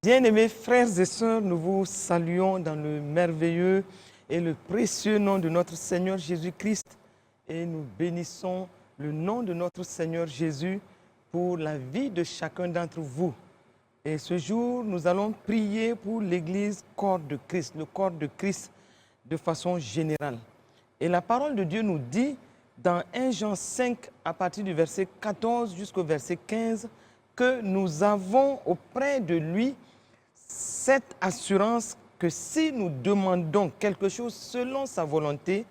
Bien-aimés frères et sœurs, nous vous saluons dans le merveilleux et le précieux nom de notre Seigneur Jésus-Christ et nous bénissons le nom de notre Seigneur Jésus pour la vie de chacun d'entre vous. Et ce jour, nous allons prier pour l'Église corps de Christ, le corps de Christ de façon générale. Et la parole de Dieu nous dit dans 1 Jean 5, à partir du verset 14 jusqu'au verset 15, que nous avons auprès de lui cette assurance que si nous demandons quelque chose selon sa volonté,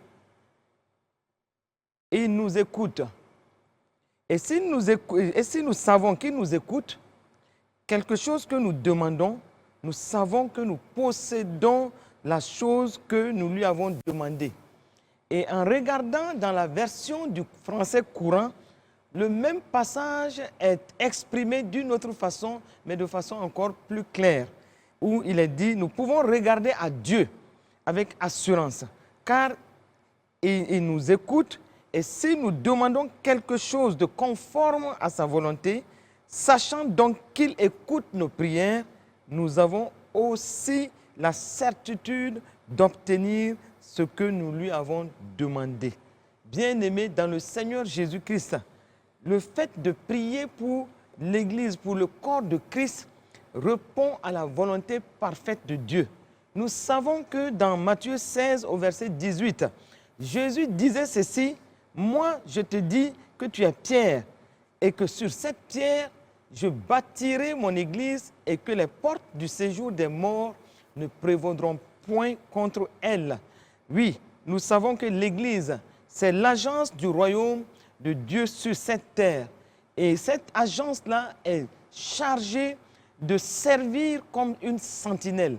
il nous écoute. Et si nous savons qu'il nous écoute, quelque chose que nous demandons, nous savons que nous possédons la chose que nous lui avons demandée. Et en regardant dans la version du français courant, le même passage est exprimé d'une autre façon, mais de façon encore plus claire, où il est dit, nous pouvons regarder à Dieu avec assurance, car il nous écoute, et si nous demandons quelque chose de conforme à sa volonté, sachant donc qu'il écoute nos prières, nous avons aussi la certitude d'obtenir ce que nous lui avons demandé. Bien-aimés dans le Seigneur Jésus-Christ, le fait de prier pour l'Église, pour le corps de Christ, répond à la volonté parfaite de Dieu. Nous savons que dans Matthieu 16, au verset 18, Jésus disait ceci, « Moi, je te dis que tu es Pierre, et que sur cette pierre, je bâtirai mon Église, et que les portes du séjour des morts ne prévaudront point contre elle. » Oui, nous savons que l'Église, c'est l'agence du royaume de Dieu sur cette terre. Et cette agence-là est chargée de servir comme une sentinelle,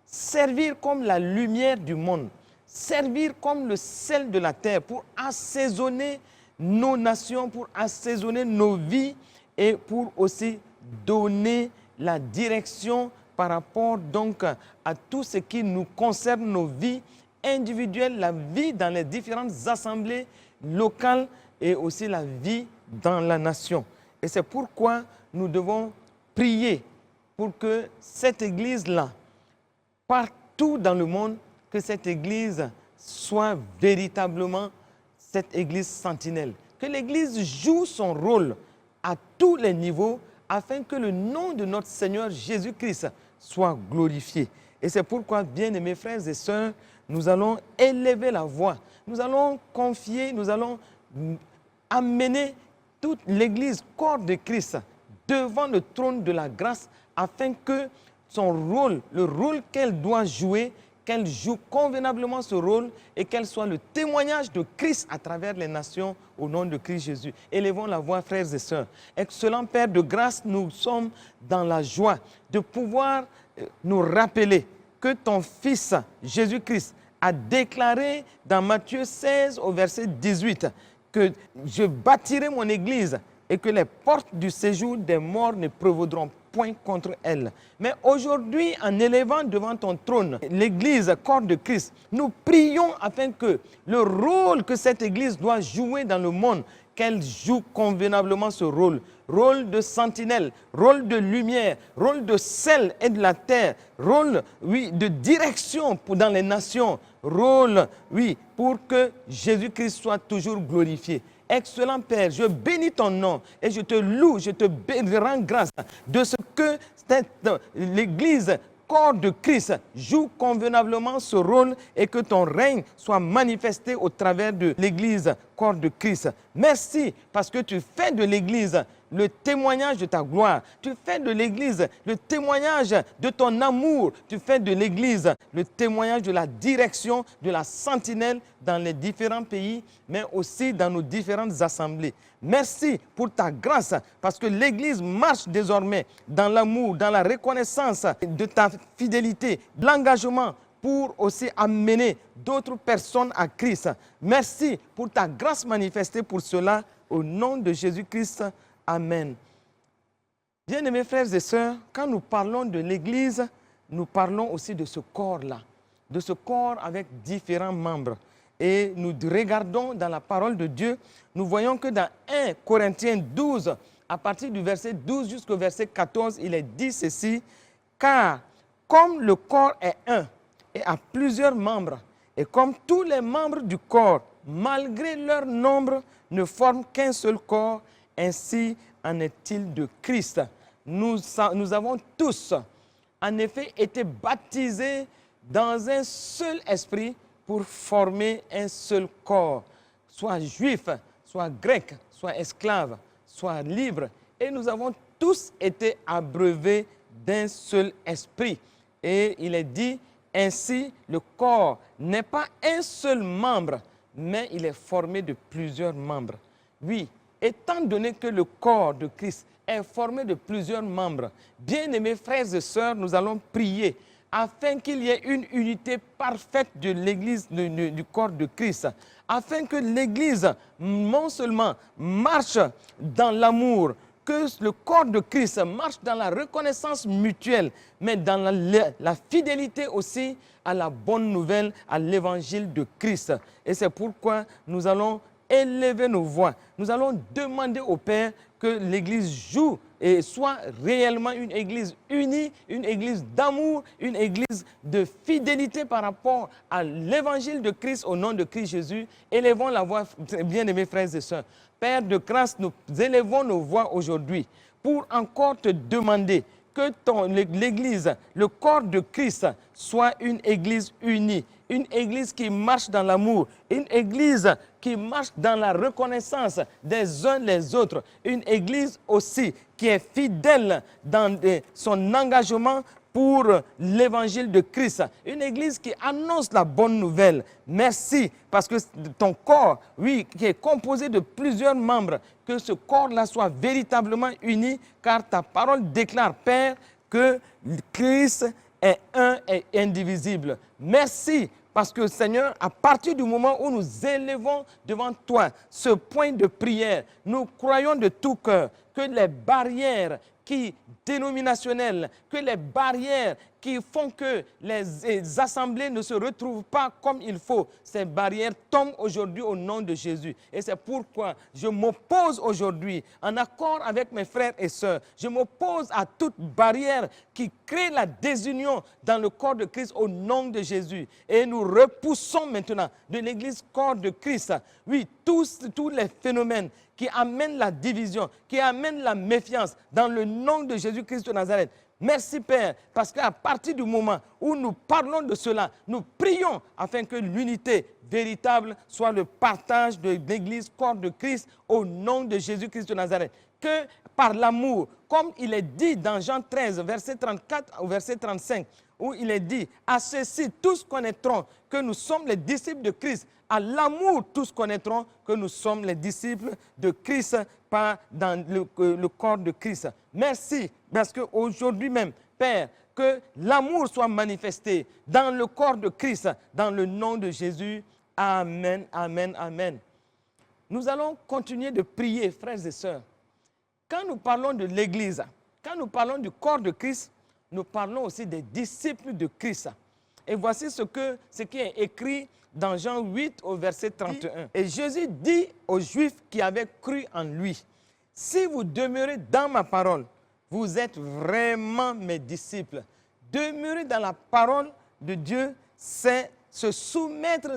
servir comme la lumière du monde, servir comme le sel de la terre pour assaisonner nos nations, pour assaisonner nos vies et pour aussi donner la direction par rapport donc à tout ce qui nous concerne, nos vies individuelles, la vie dans les différentes assemblées locales et aussi la vie dans la nation. Et c'est pourquoi nous devons prier pour que cette Église-là, partout dans le monde, que cette Église soit véritablement cette Église sentinelle. Que l'Église joue son rôle à tous les niveaux afin que le nom de notre Seigneur Jésus-Christ soit glorifié. Et c'est pourquoi, bien-aimés frères et sœurs, nous allons élever la voix. Nous allons confier, nous allons amener toute l'Église, corps de Christ, devant le trône de la grâce afin que son rôle, le rôle qu'elle doit jouer, qu'elle joue convenablement ce rôle et qu'elle soit le témoignage de Christ à travers les nations au nom de Christ Jésus. Élevons la voix, frères et sœurs. Excellent Père de grâce, nous sommes dans la joie de pouvoir nous rappeler que ton Fils Jésus-Christ a déclaré dans Matthieu 16 au verset 18 que je bâtirai mon Église et que les portes du séjour des morts ne prévaudront point contre elle. Mais aujourd'hui, en élevant devant ton trône l'Église, corps de Christ, nous prions afin que le rôle que cette Église doit jouer dans le monde, qu'elle joue convenablement ce rôle. Rôle de sentinelle, rôle de lumière, rôle de sel et de la terre, rôle, oui, de direction dans les nations, rôle, oui, pour que Jésus-Christ soit toujours glorifié. Excellent Père, je bénis ton nom et je te loue, je te rends grâce de ce que l'Église, corps de Christ, joue convenablement ce rôle et que ton règne soit manifesté au travers de l'Église, corps de Christ. Merci parce que tu fais de l'Église le témoignage de ta gloire. Tu fais de l'Église le témoignage de ton amour. Tu fais de l'Église le témoignage de la direction, de la sentinelle dans les différents pays, mais aussi dans nos différentes assemblées. Merci pour ta grâce, parce que l'Église marche désormais dans l'amour, dans la reconnaissance de ta fidélité, de l'engagement pour aussi amener d'autres personnes à Christ. Merci pour ta grâce manifestée pour cela, au nom de Jésus-Christ. Amen. Bien-aimés frères et sœurs, quand nous parlons de l'Église, nous parlons aussi de ce corps-là, de ce corps avec différents membres. Et nous regardons dans la parole de Dieu, nous voyons que dans 1 Corinthiens 12, à partir du verset 12 jusqu'au verset 14, il est dit ceci, Car comme le corps est un et a plusieurs membres, et comme tous les membres du corps, malgré leur nombre, ne forment qu'un seul corps, ainsi en est-il de Christ. Nous avons tous, en effet, été baptisés dans un seul esprit pour former un seul corps, soit juif, soit grec, soit esclave, soit libre. Et nous avons tous été abreuvés d'un seul esprit. Et il est dit, ainsi, le corps n'est pas un seul membre, mais il est formé de plusieurs membres. Oui, étant donné que le corps de Christ est formé de plusieurs membres, bien-aimés frères et sœurs, nous allons prier afin qu'il y ait une unité parfaite de l'Église, du corps de Christ, afin que l'Église non seulement marche dans l'amour, que le corps de Christ marche dans la reconnaissance mutuelle, mais dans la fidélité aussi à la bonne nouvelle, à l'évangile de Christ. Et c'est pourquoi nous allons élever nos voix. Nous allons demander au Père que l'Église joue et soit réellement une Église unie, une Église d'amour, une Église de fidélité par rapport à l'évangile de Christ au nom de Christ Jésus. Élevons la voix, bien-aimés frères et sœurs. Père de grâce, nous élevons nos voix aujourd'hui pour encore te demander que l'Église, le corps de Christ, soit une Église unie, une Église qui marche dans l'amour, une Église qui marche dans la reconnaissance des uns les autres, une Église aussi qui est fidèle dans son engagement pour l'évangile de Christ. Une Église qui annonce la bonne nouvelle. Merci parce que ton corps, oui, qui est composé de plusieurs membres, que ce corps-là soit véritablement uni, car ta parole déclare, Père, que Christ est un et indivisible. Merci parce que, Seigneur, à partir du moment où nous élevons devant toi ce point de prière, nous croyons de tout cœur que les barrières dénominationnelles, que les barrières qui font que les assemblées ne se retrouvent pas comme il faut, ces barrières tombent aujourd'hui au nom de Jésus. Et c'est pourquoi je m'oppose aujourd'hui, en accord avec mes frères et sœurs, je m'oppose à toute barrière qui crée la désunion dans le corps de Christ au nom de Jésus. Et nous repoussons maintenant de l'Église corps de Christ, oui, tous les phénomènes qui amènent la division, qui amènent la méfiance dans le nom de Jésus-Christ de Nazareth. Merci Père, parce qu'à partir du moment où nous parlons de cela, nous prions afin que l'unité véritable soit le partage de l'Église, corps de Christ, au nom de Jésus-Christ de Nazareth. Que par l'amour, comme il est dit dans Jean 13, verset 34 au verset 35, où il est dit, à ceci tous connaîtront que nous sommes les disciples de Christ. À l'amour, tous connaîtront que nous sommes les disciples de Christ, pas dans le corps de Christ. Merci, parce qu'aujourd'hui même, Père, que l'amour soit manifesté dans le corps de Christ, dans le nom de Jésus. Amen, amen, amen. Nous allons continuer de prier, frères et sœurs. Quand nous parlons de l'Église, quand nous parlons du corps de Christ, nous parlons aussi des disciples de Christ. Et voici ce qui est écrit dans Jean 8 au verset 31. Et Jésus dit aux Juifs qui avaient cru en lui, « Si vous demeurez dans ma parole, vous êtes vraiment mes disciples. » Demeurer dans la parole de Dieu, c'est se soumettre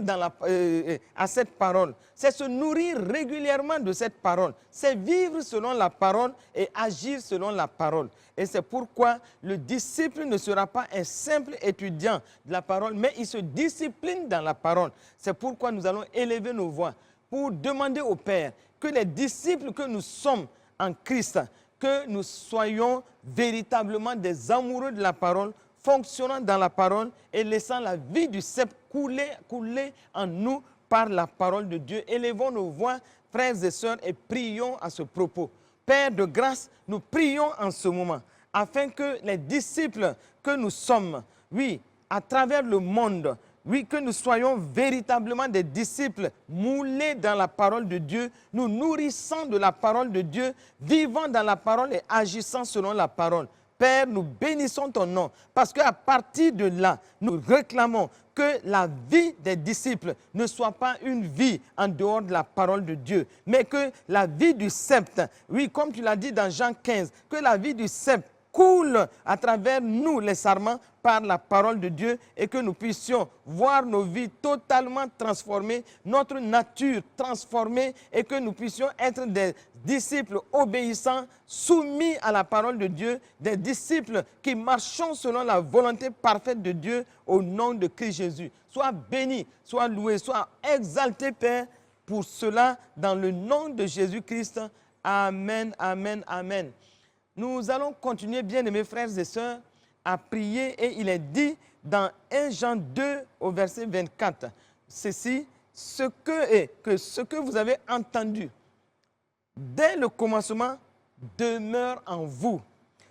à cette parole. C'est se nourrir régulièrement de cette parole. C'est vivre selon la parole et agir selon la parole. Et c'est pourquoi le disciple ne sera pas un simple étudiant de la parole, mais il se discipline dans la parole. C'est pourquoi nous allons élever nos voix pour demander au Père que les disciples que nous sommes en Christ, que nous soyons véritablement des amoureux de la parole, fonctionnant dans la parole et laissant la vie du sceptre couler en nous par la parole de Dieu. Élevons nos voix, frères et sœurs, et prions à ce propos. Père de grâce, nous prions en ce moment, afin que les disciples que nous sommes, oui, à travers le monde, oui, que nous soyons véritablement des disciples moulés dans la parole de Dieu, nous nourrissant de la parole de Dieu, vivant dans la parole et agissant selon la parole. Père, nous bénissons ton nom, parce qu'à partir de là, nous réclamons que la vie des disciples ne soit pas une vie en dehors de la parole de Dieu, mais que la vie du sceptre, oui, comme tu l'as dit dans Jean 15, que la vie du sceptre coule à travers nous, les sarments, par la parole de Dieu et que nous puissions voir nos vies totalement transformées, notre nature transformée et que nous puissions être des disciples obéissants, soumis à la parole de Dieu, des disciples qui marchons selon la volonté parfaite de Dieu au nom de Christ Jésus. Sois béni, sois loué, sois exalté, Père, pour cela, dans le nom de Jésus-Christ. Amen, amen, amen. Nous allons continuer, bien-aimés frères et sœurs, à prier et il est dit dans 1 Jean 2 au verset 24, ceci, ce que vous avez entendu dès le commencement demeure en vous.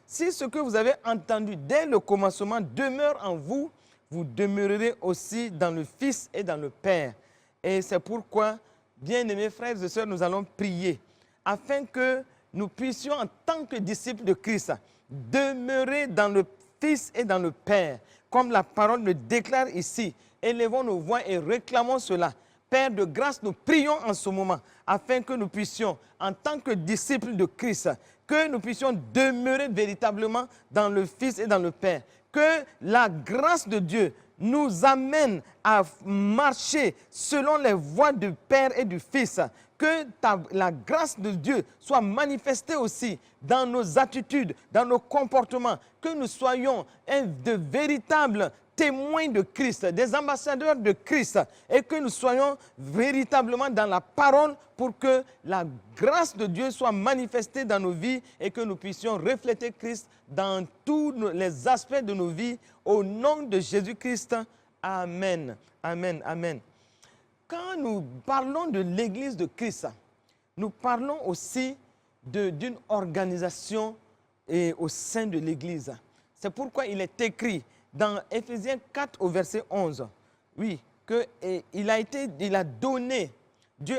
Si ce que vous avez entendu dès le commencement demeure en vous, vous demeurerez aussi dans le Fils et dans le Père. Et c'est pourquoi, bien-aimés frères et sœurs, nous allons prier afin que nous puissions, en tant que disciples de Christ, demeurer dans le Fils et dans le Père, comme la parole le déclare ici. Élevons nos voix et réclamons cela. Père de grâce, nous prions en ce moment, afin que nous puissions, en tant que disciples de Christ, que nous puissions demeurer véritablement dans le Fils et dans le Père. Que la grâce de Dieu nous amène à marcher selon les voies du Père et du Fils. Que la grâce de Dieu soit manifestée aussi dans nos attitudes, dans nos comportements, que nous soyons de véritables témoins de Christ, des ambassadeurs de Christ, et que nous soyons véritablement dans la parole pour que la grâce de Dieu soit manifestée dans nos vies et que nous puissions refléter Christ dans tous les aspects de nos vies. Au nom de Jésus-Christ, amen, amen, amen. Quand nous parlons de l'Église de Christ, nous parlons aussi d'une organisation au sein de l'Église. C'est pourquoi il est écrit dans Éphésiens 4 au verset 11, oui, Dieu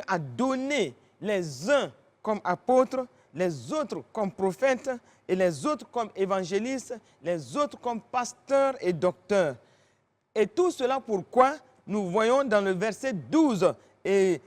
a donné les uns comme apôtres, les autres comme prophètes, et les autres comme évangélistes, les autres comme pasteurs et docteurs. Et tout cela pourquoi nous voyons dans le verset 12, et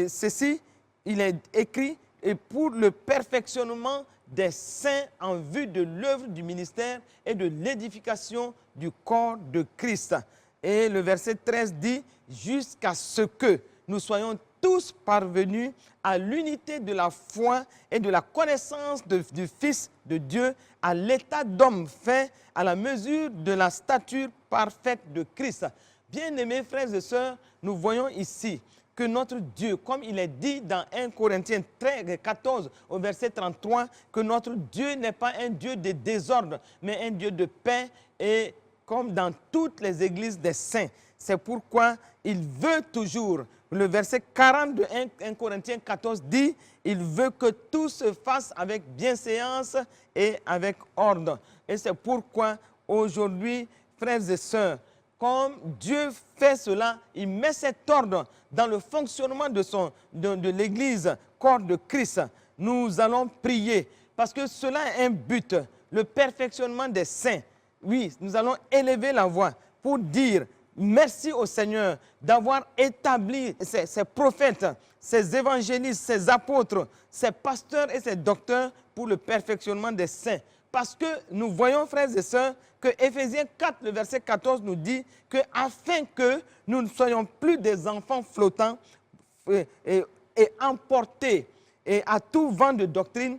ceci, il est écrit, et pour le perfectionnement des saints en vue de l'œuvre du ministère et de l'édification du corps de Christ. Et le verset 13 dit, jusqu'à ce que nous soyons tous parvenus à l'unité de la foi et de la connaissance du Fils de Dieu, à l'état d'homme fait, à la mesure de la stature parfaite de Christ. Bien-aimés frères et sœurs, nous voyons ici que notre Dieu, comme il est dit dans 1 Corinthiens 14 au verset 33, que notre Dieu n'est pas un Dieu de désordre, mais un Dieu de paix, et comme dans toutes les églises des saints. C'est pourquoi il veut toujours, le verset 40 de 1 Corinthiens 14 dit, il veut que tout se fasse avec bienséance et avec ordre. Et c'est pourquoi aujourd'hui, frères et sœurs, comme Dieu fait cela, il met cet ordre dans le fonctionnement de l'Église, corps de Christ. Nous allons prier parce que cela a un but, le perfectionnement des saints. Oui, nous allons élever la voix pour dire merci au Seigneur d'avoir établi ces prophètes, ces évangélistes, ces apôtres, ces pasteurs et ces docteurs pour le perfectionnement des saints. Parce que nous voyons, frères et sœurs, que Éphésiens 4, le verset 14 nous dit que afin que nous ne soyons plus des enfants flottants et emportés à tout vent de doctrine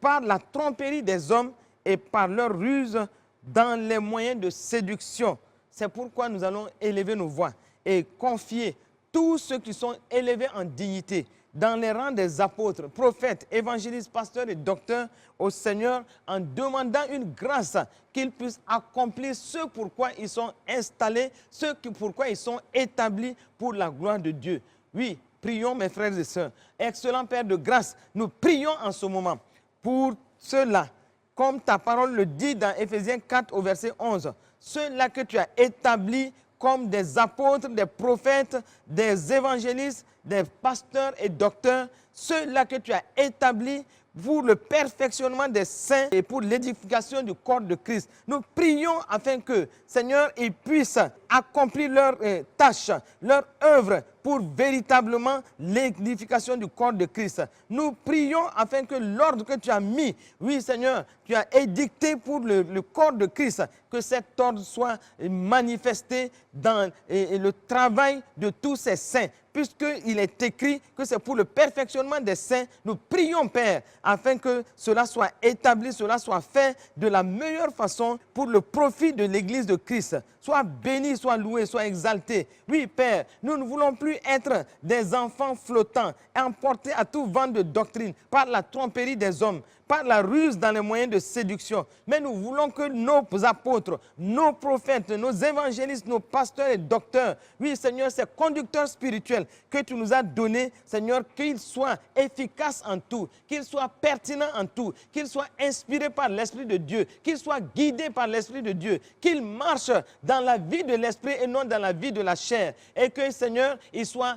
par la tromperie des hommes et par leur ruse dans les moyens de séduction. C'est pourquoi nous allons élever nos voix et confier tous ceux qui sont élevés en dignité dans les rangs des apôtres, prophètes, évangélistes, pasteurs et docteurs au Seigneur en demandant une grâce qu'ils puissent accomplir ce pourquoi ils sont installés, ce pourquoi ils sont établis pour la gloire de Dieu. Oui, prions mes frères et sœurs. Excellent Père de grâce, nous prions en ce moment pour ceux-là, comme ta parole le dit dans Éphésiens 4 au verset 11, ceux-là que tu as établis comme des apôtres, des prophètes, des évangélistes, des pasteurs et docteurs, ceux-là que tu as établis pour le perfectionnement des saints et pour l'édification du corps de Christ. Nous prions afin que, Seigneur, ils puissent accomplir leur tâche, leur œuvre pour véritablement l'édification du corps de Christ. Nous prions afin que l'ordre que tu as mis, oui Seigneur, tu as édicté pour le corps de Christ, que cet ordre soit manifesté dans le travail de tous ces saints. Puisqu'il est écrit que c'est pour le perfectionnement des saints, nous prions, Père, afin que cela soit établi, cela soit fait de la meilleure façon pour le profit de l'Église de Christ. Sois béni, sois loué, sois exalté. Oui, Père, nous ne voulons plus être des enfants flottants, emportés à tout vent de doctrine par la tromperie des hommes, par la ruse dans les moyens de séduction. Mais nous voulons que nos apôtres, nos prophètes, nos évangélistes, nos pasteurs et docteurs, oui Seigneur, ces conducteurs spirituels que tu nous as donnés, Seigneur, qu'ils soient efficaces en tout, qu'ils soient pertinents en tout, qu'ils soient inspirés par l'Esprit de Dieu, qu'ils soient guidés par l'Esprit de Dieu, qu'ils marchent dans la vie de l'Esprit et non dans la vie de la chair. Et que, Seigneur, ils soient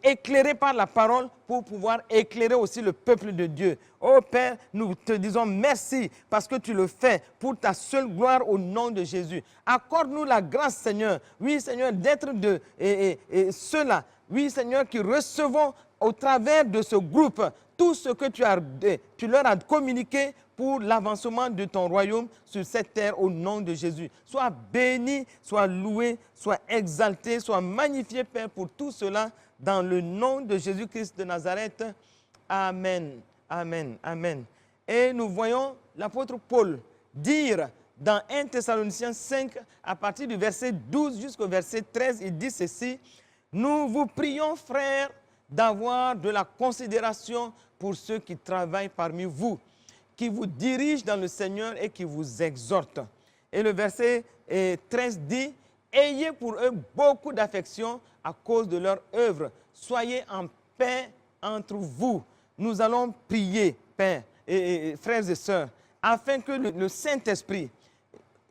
éclairés par la parole pour pouvoir éclairer aussi le peuple de Dieu. Oh Père, nous te disons merci parce que tu le fais pour ta seule gloire au nom de Jésus. Accorde-nous la grâce, Seigneur, oui Seigneur, d'être de ceux-là, oui Seigneur, qui recevons au travers de ce groupe tout ce que tu leur as communiqué pour l'avancement de ton royaume sur cette terre au nom de Jésus. Sois béni, sois loué, sois exalté, sois magnifié, Père, pour tout cela, dans le nom de Jésus-Christ de Nazareth. Amen. Amen. Amen. Et nous voyons l'apôtre Paul dire dans 1 Thessaloniciens 5, à partir du verset 12 jusqu'au verset 13, il dit ceci: « Nous vous prions, frères, d'avoir de la considération pour ceux qui travaillent parmi vous, qui vous dirigent dans le Seigneur et qui vous exhortent. » Et le verset 13 dit: « Ayez pour eux beaucoup d'affection à cause de leur œuvre. Soyez en paix entre vous. » Nous allons prier, Père, et frères et sœurs, afin que le Saint-Esprit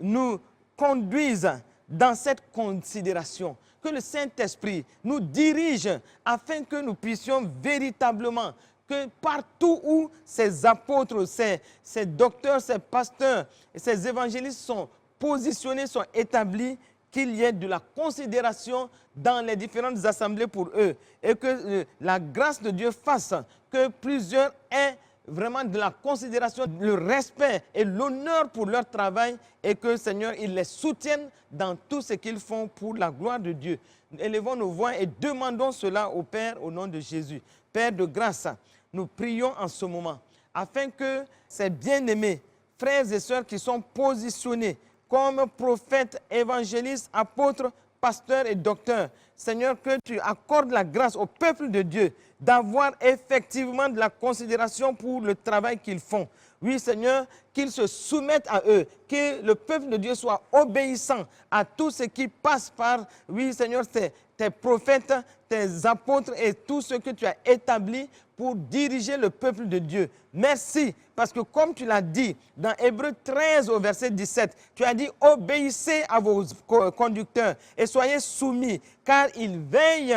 nous conduise dans cette considération. Que le Saint-Esprit nous dirige afin que nous puissions véritablement, que partout où ces apôtres, ces docteurs, ces pasteurs et ces évangélistes sont positionnés, sont établis, qu'il y ait de la considération dans les différentes assemblées pour eux et que la grâce de Dieu fasse que plusieurs aient vraiment de la considération, le respect et l'honneur pour leur travail et que, Seigneur, il les soutienne dans tout ce qu'ils font pour la gloire de Dieu. Élevons nos voix et demandons cela au Père au nom de Jésus. Père de grâce, nous prions en ce moment afin que ces bien-aimés, frères et sœurs qui sont positionnés comme prophètes, évangélistes, apôtres, pasteurs et docteurs, Seigneur, que tu accordes la grâce au peuple de Dieu d'avoir effectivement de la considération pour le travail qu'ils font. Oui, Seigneur, qu'ils se soumettent à eux, que le peuple de Dieu soit obéissant à tout ce qui passe par, oui, Seigneur, tes prophètes, tes apôtres et tout ce que tu as établi pour diriger le peuple de Dieu. Merci, parce que comme tu l'as dit dans Hébreux 13 au verset 17, tu as dit: obéissez à vos conducteurs et soyez soumis, car ils veillent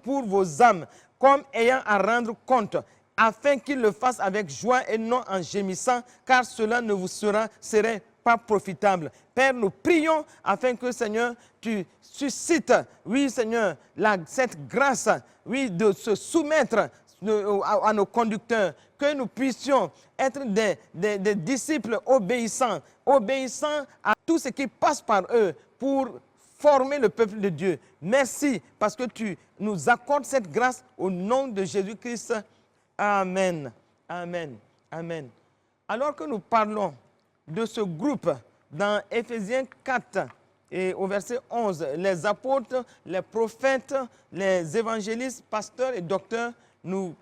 pour vos âmes, comme ayant à rendre compte, afin qu'ils le fassent avec joie et non en gémissant, car cela ne vous serait pas profitable. Père, nous prions afin que, Seigneur, tu suscites, oui, Seigneur, cette grâce, oui, de se soumettre à nos conducteurs, que nous puissions être des disciples obéissants à tout ce qui passe par eux pour former le peuple de Dieu. Merci parce que tu nous accordes cette grâce au nom de Jésus-Christ. Amen. Amen. Amen. Alors que nous parlons de ce groupe dans Éphésiens 4 et au verset 11, les apôtres, les prophètes, les évangélistes, pasteurs et docteurs, nous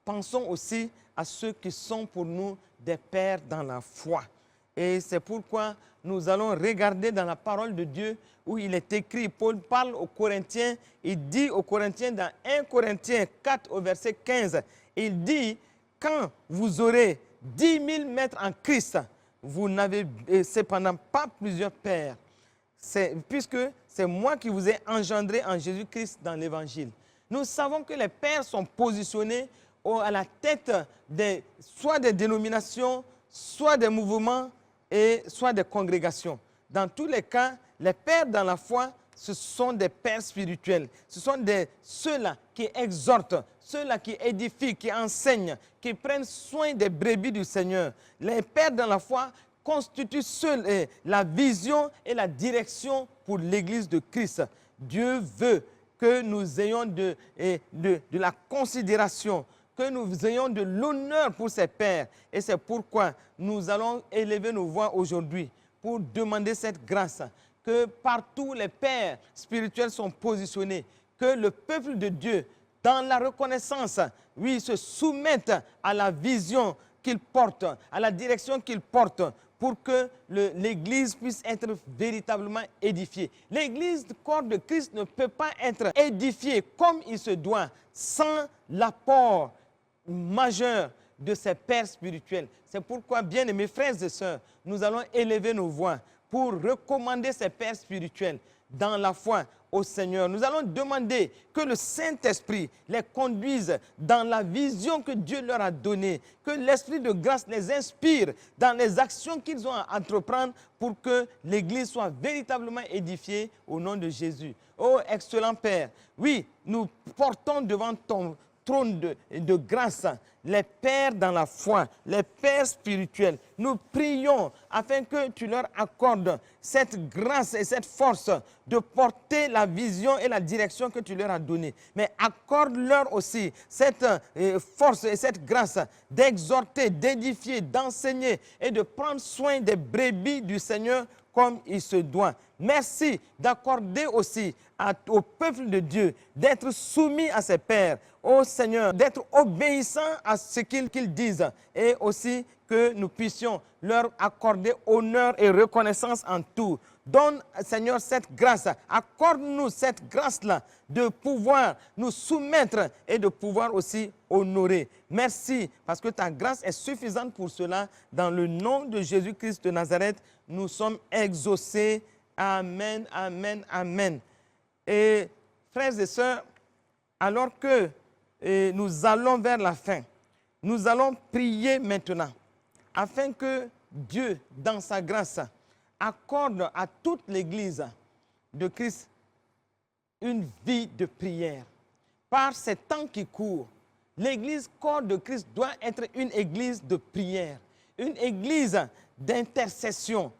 pensons aussi à ceux qui sont pour nous des pères dans la foi. Et c'est pourquoi nous allons regarder dans la parole de Dieu où il est écrit, Paul parle aux Corinthiens, il dit aux Corinthiens dans 1 Corinthiens 4 au verset 15, il dit: quand vous aurez 10 000 maîtres en Christ, vous n'avez cependant pas plusieurs pères, puisque c'est moi qui vous ai engendré en Jésus-Christ dans l'Évangile. Nous savons que les pères sont positionnés à la tête soit des dénominations, soit des mouvements et soit des congrégations. Dans tous les cas, les pères dans la foi, ce sont des pères spirituels. Ce sont ceux-là qui exhortent, ceux-là qui édifient, qui enseignent, qui prennent soin des brebis du Seigneur. Les pères dans la foi constituent la vision et la direction pour l'Église de Christ. Dieu veut que nous ayons de la considération, que nous ayons de l'honneur pour ces pères. Et c'est pourquoi nous allons élever nos voix aujourd'hui pour demander cette grâce, que partout les pères spirituels sont positionnés, que le peuple de Dieu, dans la reconnaissance, oui, se soumette à la vision qu'il porte, à la direction qu'il porte, pour que l'Église puisse être véritablement édifiée. L'Église du corps de Christ ne peut pas être édifiée comme il se doit sans l'apport majeur de ses pères spirituels. C'est pourquoi, bien-aimés frères et sœurs, nous allons élever nos voix pour recommander ces pères spirituels dans la foi au Seigneur. Nous allons demander que le Saint-Esprit les conduise dans la vision que Dieu leur a donnée, que l'Esprit de grâce les inspire dans les actions qu'ils ont à entreprendre pour que l'Église soit véritablement édifiée au nom de Jésus. Oh, excellent Père, oui, nous portons devant ton trône de grâce les pères dans la foi, les pères spirituels. Nous prions afin que tu leur accordes cette grâce et cette force de porter la vision et la direction que tu leur as donnée. Mais accorde-leur aussi cette force et cette grâce d'exhorter, d'édifier, d'enseigner et de prendre soin des brebis du Seigneur comme il se doit. Merci d'accorder aussi au peuple de Dieu d'être soumis à ses pères, au Seigneur, d'être obéissant à ce qu'ils disent, et aussi que nous puissions leur accorder honneur et reconnaissance en tout. Donne, Seigneur, cette grâce. Accorde-nous cette grâce-là de pouvoir nous soumettre et de pouvoir aussi honorer. Merci, parce que ta grâce est suffisante pour cela. Dans le nom de Jésus-Christ de Nazareth, nous sommes exaucés. Amen, amen, amen. Et frères et sœurs, alors que nous allons vers la fin, nous allons prier maintenant afin que Dieu, dans sa grâce, accorde à toute l'Église de Christ une vie de prière. Par ces temps qui courent, l'Église corps de Christ doit être une Église de prière, une Église d'intercession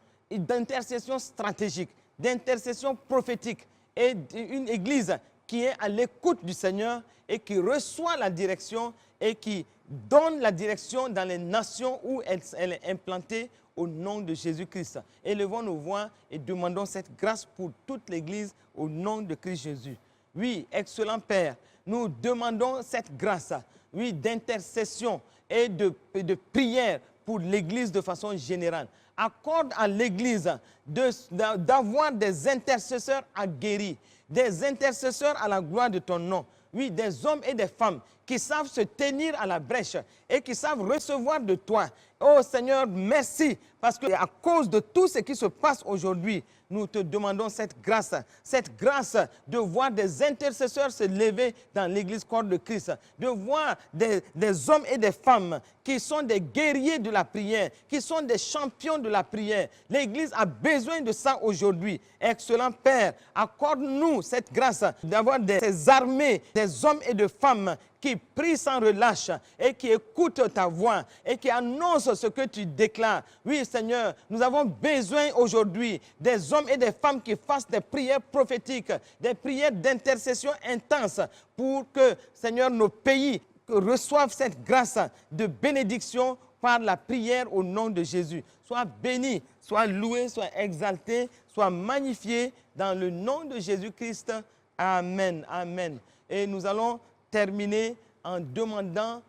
stratégique, d'intercession prophétique, et une Église qui est à l'écoute du Seigneur et qui reçoit la direction et qui donne la direction dans les nations où elle est implantée au nom de Jésus-Christ. Élevons nos voix et demandons cette grâce pour toute l'Église au nom de Christ Jésus. Oui, excellent Père, nous demandons cette grâce, oui, d'intercession et de prière pour l'Église de façon générale. Accorde à l'Église d'avoir des intercesseurs aguerris, des intercesseurs à la gloire de ton nom. Oui, des hommes et des femmes qui savent se tenir à la brèche et qui savent recevoir de toi. Oh Seigneur, merci, parce qu'à cause de tout ce qui se passe aujourd'hui, nous te demandons cette grâce de voir des intercesseurs se lever dans l'Église corps de Christ, de voir des hommes et des femmes qui sont des guerriers de la prière, qui sont des champions de la prière. L'Église a besoin de ça aujourd'hui. Excellent Père, accorde-nous cette grâce d'avoir ces armées, des hommes et de femmes qui prient sans relâche et qui écoutent ta voix et qui annoncent ce que tu déclares. Oui, Seigneur, nous avons besoin aujourd'hui des hommes et des femmes qui fassent des prières prophétiques, des prières d'intercession intenses pour que, Seigneur, nos pays reçoivent cette grâce de bénédiction par la prière au nom de Jésus. Sois béni, sois loué, sois exalté, sois magnifié dans le nom de Jésus-Christ. Amen, amen. Et nous allons terminer en demandant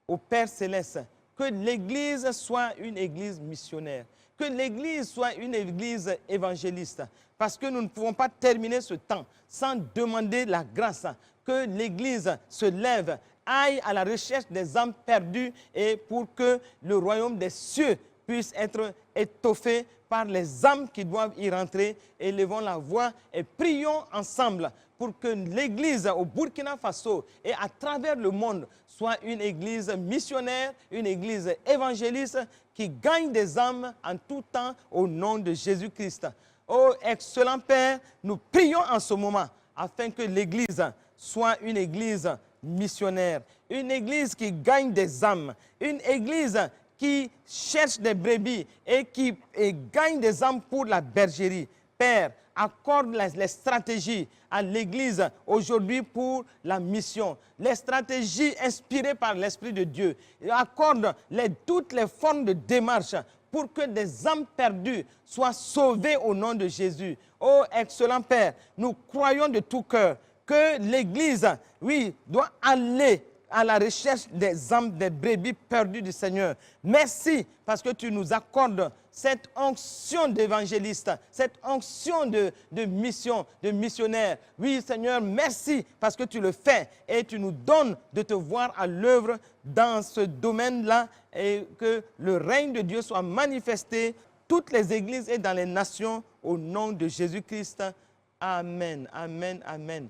au Père Céleste que l'Église soit une Église missionnaire, que l'Église soit une Église évangéliste, parce que nous ne pouvons pas terminer ce temps sans demander la grâce que l'Église se lève, aille à la recherche des âmes perdues et pour que le royaume des cieux puisse être étoffé par les âmes qui doivent y rentrer. Élevons la voix et prions ensemble pour que l'Église au Burkina Faso et à travers le monde soit une Église missionnaire, une Église évangéliste qui gagne des âmes en tout temps au nom de Jésus-Christ. Oh, excellent Père, nous prions en ce moment afin que l'Église soit une Église missionnaire, une Église qui gagne des âmes, une Église qui cherche des brebis et qui gagne des âmes pour la bergerie. Père, accorde les stratégies à l'Église aujourd'hui pour la mission, les stratégies inspirées par l'Esprit de Dieu. Accorde toutes les formes de démarche pour que des âmes perdues soient sauvées au nom de Jésus. Oh, excellent Père, nous croyons de tout cœur que l'Église, oui, doit aller à la recherche des âmes, des brebis perdues du Seigneur. Merci parce que tu nous accordes cette onction d'évangéliste, cette onction de mission, de missionnaire. Oui, Seigneur, merci parce que tu le fais et tu nous donnes de te voir à l'œuvre dans ce domaine-là et que le règne de Dieu soit manifesté toutes les églises et dans les nations au nom de Jésus-Christ. Amen, amen, amen.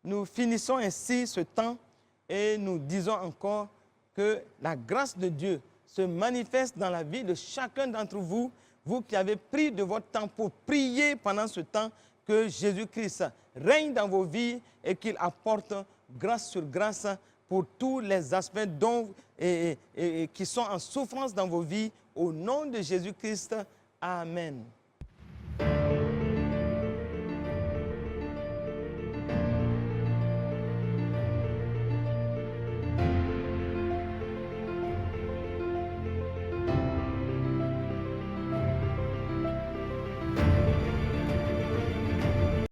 Nous finissons ainsi ce temps et nous disons encore que la grâce de Dieu se manifeste dans la vie de chacun d'entre vous, vous qui avez pris de votre temps pour prier pendant ce temps, que Jésus-Christ règne dans vos vies et qu'il apporte grâce sur grâce pour tous les aspects qui sont en souffrance dans vos vies. Au nom de Jésus-Christ, amen.